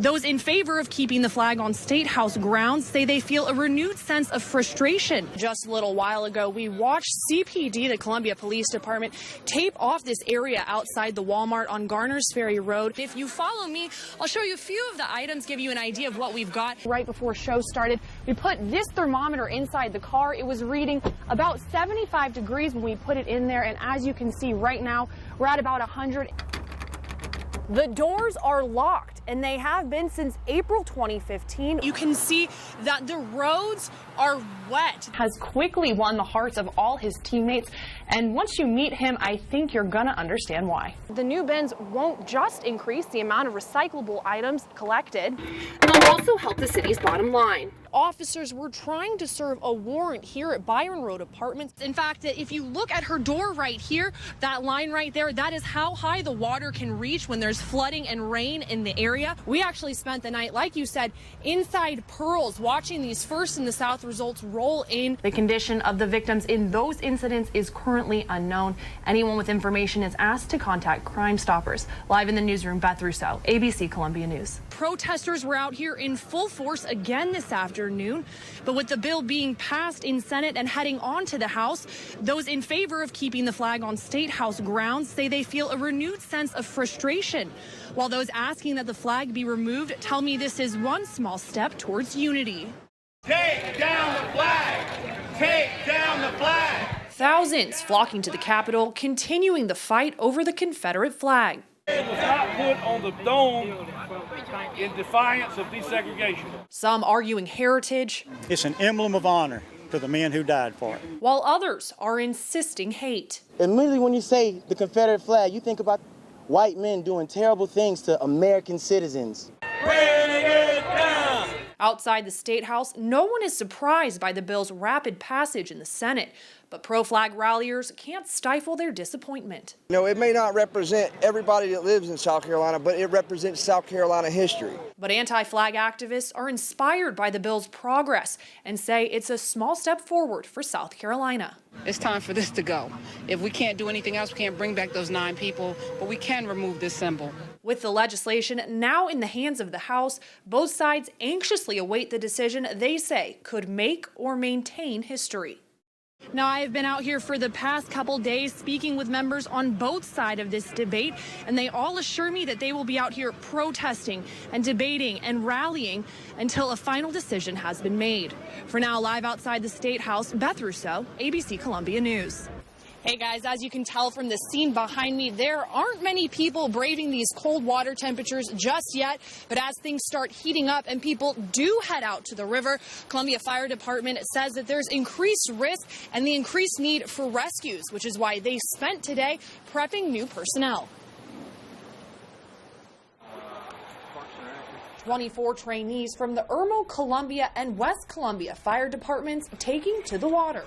Those in favor of keeping the flag on State House grounds say they feel a renewed sense of frustration. Just a little while ago, we watched CPD, the Columbia Police Department, tape off this area outside the Walmart on Garner's Ferry Road. If you follow me, I'll show you a few of the items, give you an idea of what we've got. Right before show started, we put this thermometer inside the car. It was reading about 75 degrees when we put it in there, and as you can see right now, we're at about 100. The doors are locked, and they have been since April 2015. You can see that the roads are wet. Has quickly won the hearts of all his teammates, and once you meet him, I think you're gonna understand why. The new bins won't just increase the amount of recyclable items collected, they'll also help the city's bottom line. Officers were trying to serve a warrant here at Byron Road Apartments. In fact, if you look at her door right here, that line right there, that is how high the water can reach when there's flooding and rain in the area. We actually spent the night, like you said, inside Pearls, watching these First in the South results roll in. The condition of the victims in those incidents is currently unknown. Anyone with information is asked to contact Crime Stoppers. Live in the newsroom, Beth Rousseau, ABC Columbia News. Protesters were out here in full force again this afternoon, but with the bill being passed in Senate and heading on to the House, those in favor of keeping the flag on State House grounds say they feel a renewed sense of frustration, while those asking that the flag be removed tell me this is one small step towards unity. Take down the flag! Take down the flag! Thousands flocking to the Capitol, continuing the fight over the Confederate flag. It was not put on the dome in defiance of desegregation. Some arguing heritage. It's an emblem of honor to the men who died for it. While others are insisting hate. Immediately when you say the Confederate flag, you think about white men doing terrible things to American citizens. Bring it down! Outside the State House, no one is surprised by the bill's rapid passage in the Senate, but pro-flag ralliers can't stifle their disappointment. You know, it may not represent everybody that lives in South Carolina, but it represents South Carolina history. But anti-flag activists are inspired by the bill's progress and say it's a small step forward for South Carolina. It's time for this to go. If we can't do anything else, we can't bring back those 9 people, but we can remove this symbol. With the legislation now in the hands of the House, both sides anxiously await the decision they say could make or maintain history. Now, I have been out here for the past couple days speaking with members on both sides of this debate, and they all assure me that they will be out here protesting and debating and rallying until a final decision has been made. For now, live outside the State House, Beth Rousseau, ABC Columbia News. Hey guys, as you can tell from the scene behind me, there aren't many people braving these cold water temperatures just yet. But as things start heating up and people do head out to the river, Columbia Fire Department says that there's increased risk and the increased need for rescues, which is why they spent today prepping new personnel. 24 trainees from the Irmo, Columbia, and West Columbia Fire Departments taking to the water,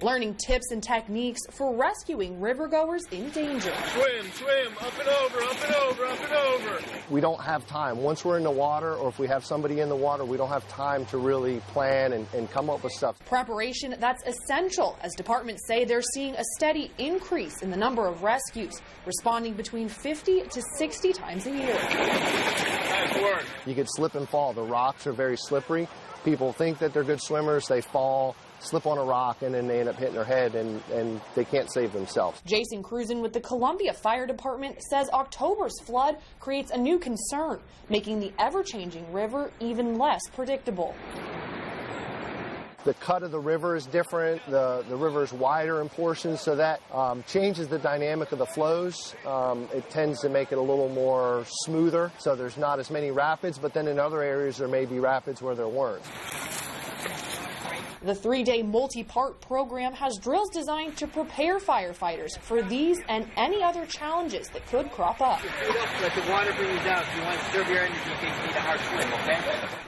learning tips and techniques for rescuing rivergoers in danger. Swim, swim, up and over, up and over, up and over. We don't have time. Once we're in the water, or if we have somebody in the water, we don't have time to really plan and come up with stuff. Preparation that's essential, as departments say they're seeing a steady increase in the number of rescues, responding between 50 to 60 times a year. Nice work. You could slip and fall. The rocks are very slippery. People think that they're good swimmers. They fall, slip on a rock, and then they end up hitting their head, and they can't save themselves. Jason Cruzen with the Columbia Fire Department says October's flood creates a new concern, making the ever-changing river even less predictable. The cut of the river is different. The river is wider in portions, so that changes the dynamic of the flows. It tends to make it a little more smoother, so there's not as many rapids, but then in other areas there may be rapids where there weren't. The 3-day multi-part program has drills designed to prepare firefighters for these and any other challenges that could crop up. Let the water bring you down. If you want to conserve your energy, you need a hard swim, okay?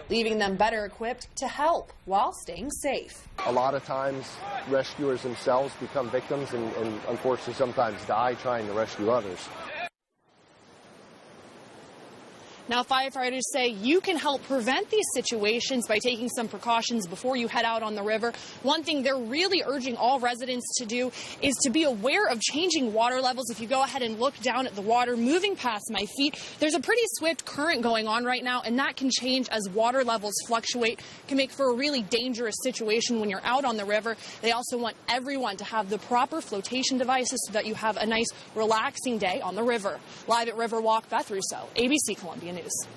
Leaving them better equipped to help while staying safe. A lot of times rescuers themselves become victims and unfortunately sometimes die trying to rescue others. Now, firefighters say you can help prevent these situations by taking some precautions before you head out on the river. One thing they're really urging all residents to do is to be aware of changing water levels. If you go ahead and look down at the water moving past my feet, there's a pretty swift current going on right now, and that can change as water levels fluctuate. It can make for a really dangerous situation when you're out on the river. They also want everyone to have the proper flotation devices so that you have a nice, relaxing day on the river. Live at Riverwalk, Beth Rousseau, ABC Columbia News.